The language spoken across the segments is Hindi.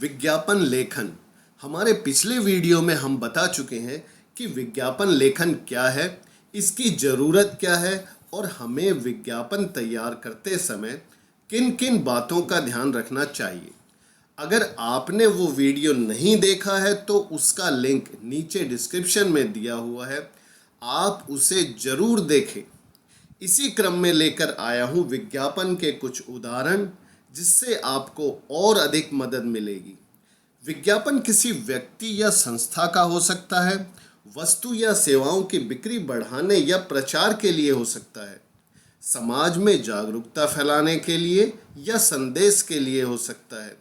विज्ञापन लेखन। हमारे पिछले वीडियो में हम बता चुके हैं कि विज्ञापन लेखन क्या है, इसकी ज़रूरत क्या है और हमें विज्ञापन तैयार करते समय किन किन बातों का ध्यान रखना चाहिए। अगर आपने वो वीडियो नहीं देखा है तो उसका लिंक नीचे डिस्क्रिप्शन में दिया हुआ है, आप उसे ज़रूर देखें। इसी क्रम में लेकर आया हूँ विज्ञापन के कुछ उदाहरण, जिससे आपको और अधिक मदद मिलेगी। विज्ञापन किसी व्यक्ति या संस्था का हो सकता है, वस्तु या सेवाओं की बिक्री बढ़ाने या प्रचार के लिए हो सकता है, समाज में जागरूकता फैलाने के लिए या संदेश के लिए हो सकता है।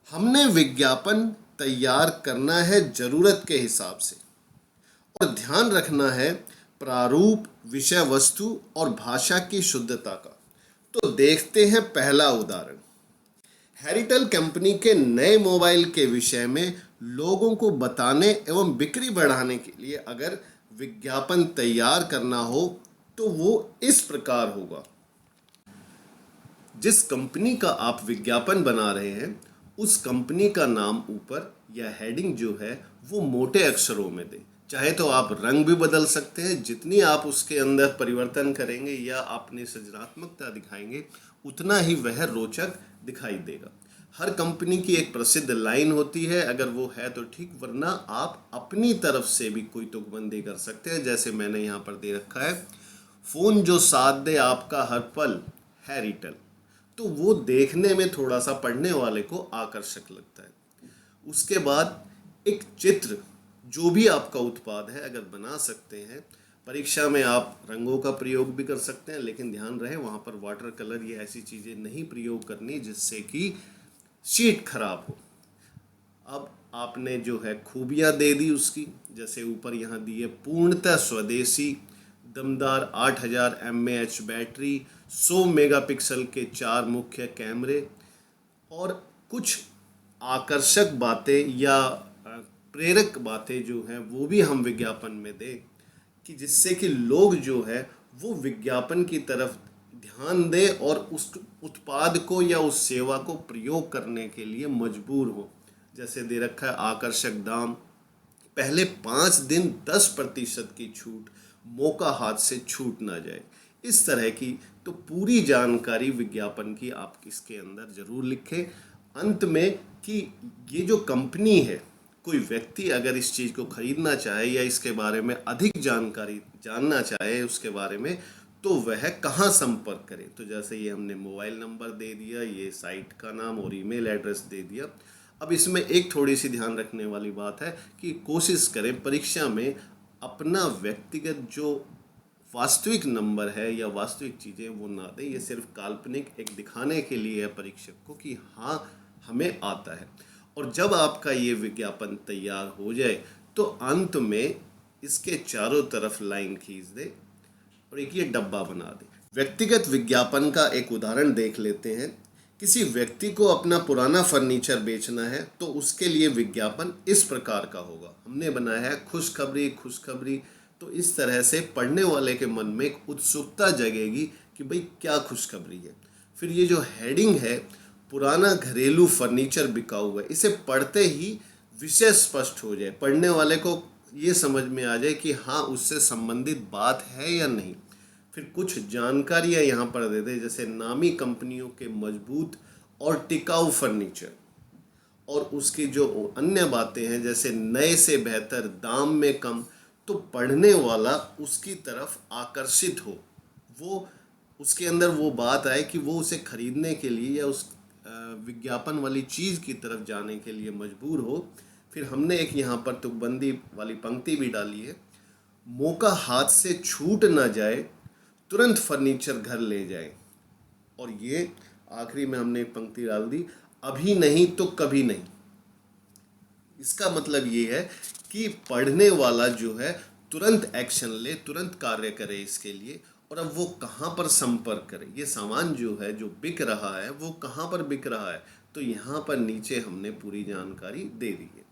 हमने विज्ञापन तैयार करना है ज़रूरत के हिसाब से और ध्यान रखना है प्रारूप, विषय वस्तु और भाषा की शुद्धता का। तो देखते हैं पहला उदाहरण। हैरिटेल कंपनी के नए मोबाइल के विषय में लोगों को बताने एवं बिक्री बढ़ाने के लिए अगर विज्ञापन तैयार करना हो तो वो इस प्रकार होगा। जिस कंपनी का आप विज्ञापन बना रहे हैं उस कंपनी का नाम ऊपर या हेडिंग जो है वो मोटे अक्षरों में दें। चाहे तो आप रंग भी बदल सकते हैं, जितनी आप उसके अंदर परिवर्तन करेंगे या अपनी सृजनात्मकता दिखाएंगे उतना ही वह रोचक दिखाई देगा। हर कंपनी की एक प्रसिद्ध लाइन होती है, अगर वो है तो ठीक, वरना आप अपनी तरफ से भी कोई तुकबंदी कर सकते हैं। जैसे मैंने यहाँ पर दे रखा है, फ़ोन जो साथ दे आपका हर पल है रिटेल। तो वो देखने में थोड़ा सा पढ़ने वाले को आकर्षक लगता है। उसके बाद एक चित्र, जो भी आपका उत्पाद है अगर बना सकते हैं। परीक्षा में आप रंगों का प्रयोग भी कर सकते हैं, लेकिन ध्यान रहे वहाँ पर वाटर कलर या ऐसी चीज़ें नहीं प्रयोग करनी जिससे कि शीट खराब हो। अब आपने जो है खूबियाँ दे दी उसकी, जैसे ऊपर यहाँ दी है पूर्णतः स्वदेशी, दमदार 8000 mAh बैटरी, 100 मेगापिक्सल के 4 मुख्य कैमरे और कुछ आकर्षक बातें या प्रेरक बातें जो हैं वो भी हम विज्ञापन में दें, कि जिससे कि लोग जो है वो विज्ञापन की तरफ ध्यान दें और उस उत्पाद को या उस सेवा को प्रयोग करने के लिए मजबूर हो। जैसे दे रखा है आकर्षक दाम, पहले 5 दिन 10% की छूट, मौका हाथ से छूट ना जाए। इस तरह की तो पूरी जानकारी विज्ञापन की आप इसके अंदर ज़रूर लिखें। अंत में कि ये जो कंपनी है, कोई व्यक्ति अगर इस चीज़ को खरीदना चाहे या इसके बारे में अधिक जानकारी जानना चाहे उसके बारे में, तो वह कहाँ संपर्क करे। तो जैसे ये हमने मोबाइल नंबर दे दिया, ये साइट का नाम और ईमेल एड्रेस दे दिया। अब इसमें एक थोड़ी सी ध्यान रखने वाली बात है कि कोशिश करें परीक्षा में अपना व्यक्तिगत जो वास्तविक नंबर है या वास्तविक चीज़ें वो ना दें। ये सिर्फ काल्पनिक एक दिखाने के लिए है परीक्षक को कि हाँ हमें आता है। और जब आपका ये विज्ञापन तैयार हो जाए तो अंत में इसके चारों तरफ लाइन खींच दे और एक ये डब्बा बना दे। व्यक्तिगत विज्ञापन का एक उदाहरण देख लेते हैं। किसी व्यक्ति को अपना पुराना फर्नीचर बेचना है तो उसके लिए विज्ञापन इस प्रकार का होगा। हमने बनाया है खुशखबरी खुशखबरी, तो इस तरह से पढ़ने वाले के मन में एक उत्सुकता जगेगी कि भाई क्या खुशखबरी है। फिर ये जो हेडिंग है, पुराना घरेलू फर्नीचर बिका हुआ है, इसे पढ़ते ही विषय स्पष्ट हो जाए, पढ़ने वाले को ये समझ में आ जाए कि हाँ उससे संबंधित बात है या नहीं। फिर कुछ जानकारियाँ यहाँ पर दे दें, जैसे नामी कंपनियों के मजबूत और टिकाऊ फर्नीचर, और उसकी जो अन्य बातें हैं जैसे नए से बेहतर, दाम में कम, तो पढ़ने वाला उसकी तरफ आकर्षित हो, वो उसके अंदर वो बात आए कि वो उसे खरीदने के लिए या उस विज्ञापन वाली चीज़ की तरफ जाने के लिए मजबूर हो। फिर हमने एक यहाँ पर तुकबंदी वाली पंक्ति भी डाली है, मौका हाथ से छूट ना जाए, तुरंत फर्नीचर घर ले जाए। और ये आखिरी में हमने एक पंक्ति डाल दी, अभी नहीं तो कभी नहीं। इसका मतलब ये है कि पढ़ने वाला जो है तुरंत एक्शन ले, तुरंत कार्य करे इसके लिए। और अब वो कहाँ पर संपर्क करे, ये सामान जो है जो बिक रहा है वो कहाँ पर बिक रहा है, तो यहाँ पर नीचे हमने पूरी जानकारी दे दी है।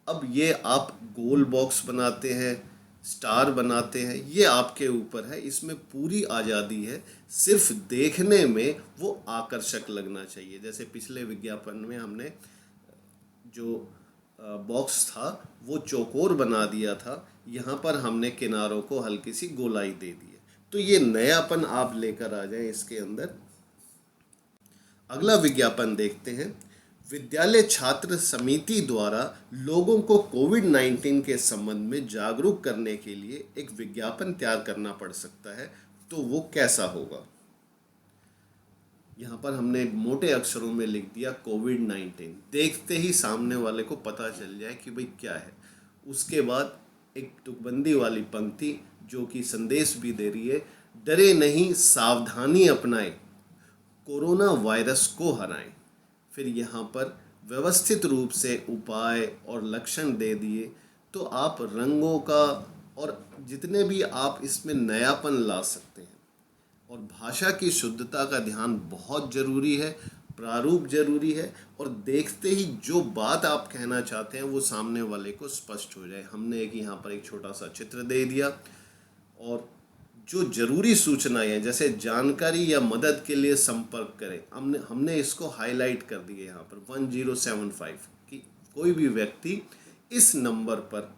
अब ये आप गोल बॉक्स बनाते हैं, स्टार बनाते हैं, ये आपके ऊपर है, इसमें पूरी आज़ादी है। सिर्फ देखने में वो आकर्षक लगना चाहिए। जैसे पिछले विज्ञापन में हमने जो बॉक्स था वो चौकोर बना दिया था, यहाँ पर हमने किनारों को हल्की सी गोलाई दे दी है। तो ये नयापन आप लेकर आ जाएं इसके अंदर। अगला विज्ञापन देखते हैं। विद्यालय छात्र समिति द्वारा लोगों को कोविड-19 के संबंध में जागरूक करने के लिए एक विज्ञापन तैयार करना पड़ सकता है, तो वो कैसा होगा। यहाँ पर हमने मोटे अक्षरों में लिख दिया कोविड-19। देखते ही सामने वाले को पता चल जाए कि भाई क्या है। उसके बाद एक तुकबंदी वाली पंक्ति जो कि संदेश भी दे रही है, डरे नहीं, सावधानी अपनाएं, कोरोना वायरस को हराएं। फिर यहाँ पर व्यवस्थित रूप से उपाय और लक्षण दे दिए, तो आप रंगों का और जितने भी आप इसमें नयापन ला सकते हैं। और भाषा की शुद्धता का ध्यान बहुत ज़रूरी है, प्रारूप जरूरी है, और देखते ही जो बात आप कहना चाहते हैं वो सामने वाले को स्पष्ट हो जाए। हमने यहाँ पर एक छोटा सा चित्र दे दिया, और जो जरूरी सूचनाएं हैं जैसे जानकारी या मदद के लिए संपर्क करें, हमने इसको हाईलाइट कर दिए यहाँ पर 1075 कि कोई भी व्यक्ति इस नंबर पर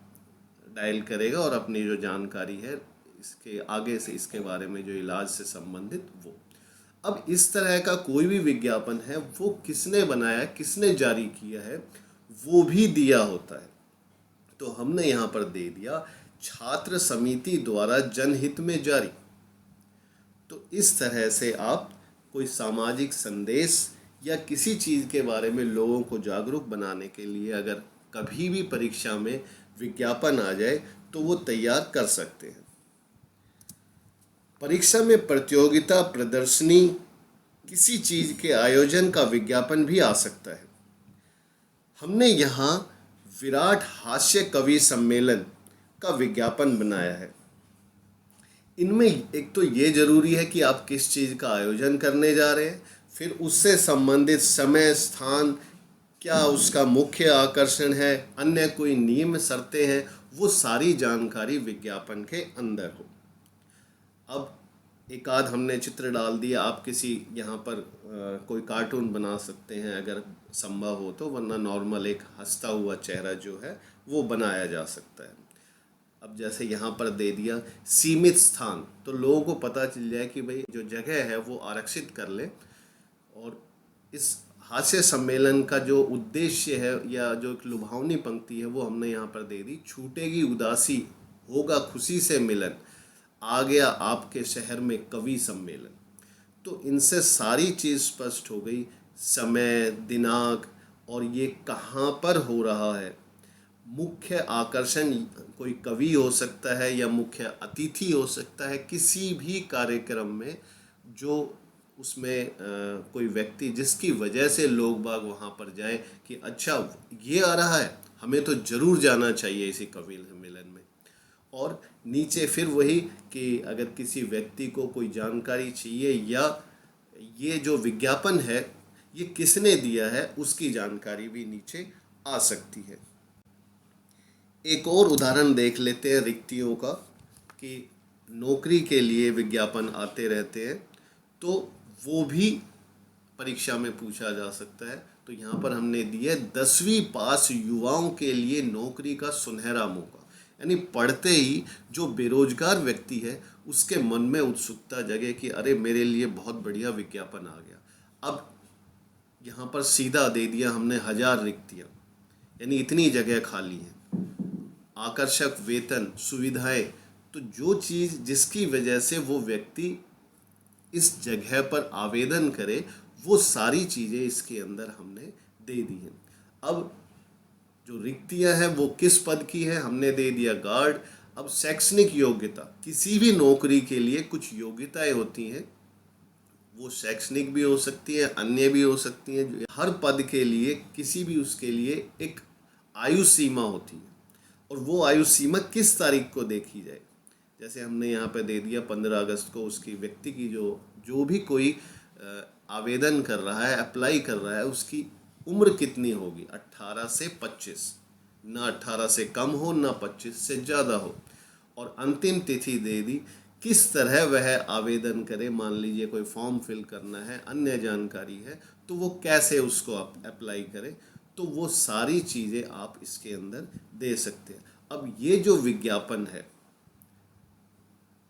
डायल करेगा और अपनी जो जानकारी है इसके आगे से इसके बारे में जो इलाज से संबंधित वो। अब इस तरह का कोई भी विज्ञापन है वो किसने बनाया, किसने जारी किया है, वो भी दिया होता है। तो हमने यहाँ पर दे दिया छात्र समिति द्वारा जनहित में जारी। तो इस तरह से आप कोई सामाजिक संदेश या किसी चीज़ के बारे में लोगों को जागरूक बनाने के लिए अगर कभी भी परीक्षा में विज्ञापन आ जाए तो वो तैयार कर सकते हैं। परीक्षा में प्रतियोगिता, प्रदर्शनी, किसी चीज़ के आयोजन का विज्ञापन भी आ सकता है। हमने यहाँ विराट हास्य कवि सम्मेलन का विज्ञापन बनाया है। इनमें एक तो ये जरूरी है कि आप किस चीज़ का आयोजन करने जा रहे हैं, फिर उससे संबंधित समय, स्थान, क्या उसका मुख्य आकर्षण है, अन्य कोई नियम शर्तें हैं, वो सारी जानकारी विज्ञापन के अंदर हो। अब एक आध हमने चित्र डाल दिया, आप किसी यहाँ पर कोई कार्टून बना सकते हैं अगर संभव हो तो, वरना नॉर्मल एक हंसता हुआ चेहरा जो है वो बनाया जा सकता है। अब जैसे यहाँ पर दे दिया सीमित स्थान, तो लोगों को पता चल जाए कि भाई जो जगह है वो आरक्षित कर ले। और इस हास्य सम्मेलन का जो उद्देश्य है या जो एक लुभावनी पंक्ति है वो हमने यहाँ पर दे दी, छूटेगी उदासी, होगा खुशी से मिलन, आ गया आपके शहर में कवि सम्मेलन। तो इनसे सारी चीज़ स्पष्ट हो गई, समय, दिनांक, और ये कहाँ पर हो रहा है। मुख्य आकर्षण कोई कवि हो सकता है या मुख्य अतिथि हो सकता है, किसी भी कार्यक्रम में जो उसमें कोई व्यक्ति जिसकी वजह से लोग बाग वहाँ पर जाएं कि अच्छा ये आ रहा है, हमें तो ज़रूर जाना चाहिए इसी कवि सम्मेलन में। और नीचे फिर वही कि अगर किसी व्यक्ति को कोई जानकारी चाहिए या ये जो विज्ञापन है ये किसने दिया है उसकी जानकारी भी नीचे आ सकती है। एक और उदाहरण देख लेते हैं रिक्तियों का, कि नौकरी के लिए विज्ञापन आते रहते हैं तो वो भी परीक्षा में पूछा जा सकता है। तो यहाँ पर हमने दिया 10वीं पास युवाओं के लिए नौकरी का सुनहरा मौका, यानी पढ़ते ही जो बेरोजगार व्यक्ति है उसके मन में उत्सुकता जगे कि अरे मेरे लिए बहुत बढ़िया विज्ञापन आ गया। अब यहाँ पर सीधा दे दिया हमने 1000 रिक्तियाँ, यानी इतनी जगह खाली हैं, आकर्षक वेतन, सुविधाएं। तो जो चीज़ जिसकी वजह से वो व्यक्ति इस जगह पर आवेदन करे वो सारी चीज़ें इसके अंदर हमने दे दी हैं। अब जो रिक्तियां हैं वो किस पद की है, हमने दे दिया गार्ड। अब शैक्षणिक योग्यता, किसी भी नौकरी के लिए कुछ योग्यताएं होती हैं, वो शैक्षणिक भी हो सकती है, अन्य भी हो सकती हैं। हर पद के लिए किसी भी उसके लिए एक आयु सीमा होती है, और वो आयु सीमा किस तारीख को देखी जाए। जैसे हमने यहाँ पे दे दिया 15 अगस्त को उसकी व्यक्ति की जो भी कोई आवेदन कर रहा है, अप्लाई कर रहा है, उसकी उम्र कितनी होगी, 18 से 25, ना 18 से कम हो ना 25 से ज़्यादा हो। और अंतिम तिथि दे दी, किस तरह वह आवेदन करे। मान लीजिए कोई फॉर्म फिल करना है, अन्य जानकारी है, तो वो कैसे उसको अप्लाई करे। तो वो सारी चीज़ें आप इसके अंदर दे सकते हैं। अब ये जो विज्ञापन है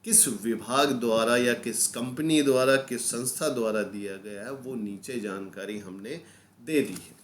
किस विभाग द्वारा या किस कंपनी द्वारा किस संस्था द्वारा दिया गया है वो नीचे जानकारी हमने दे दी है।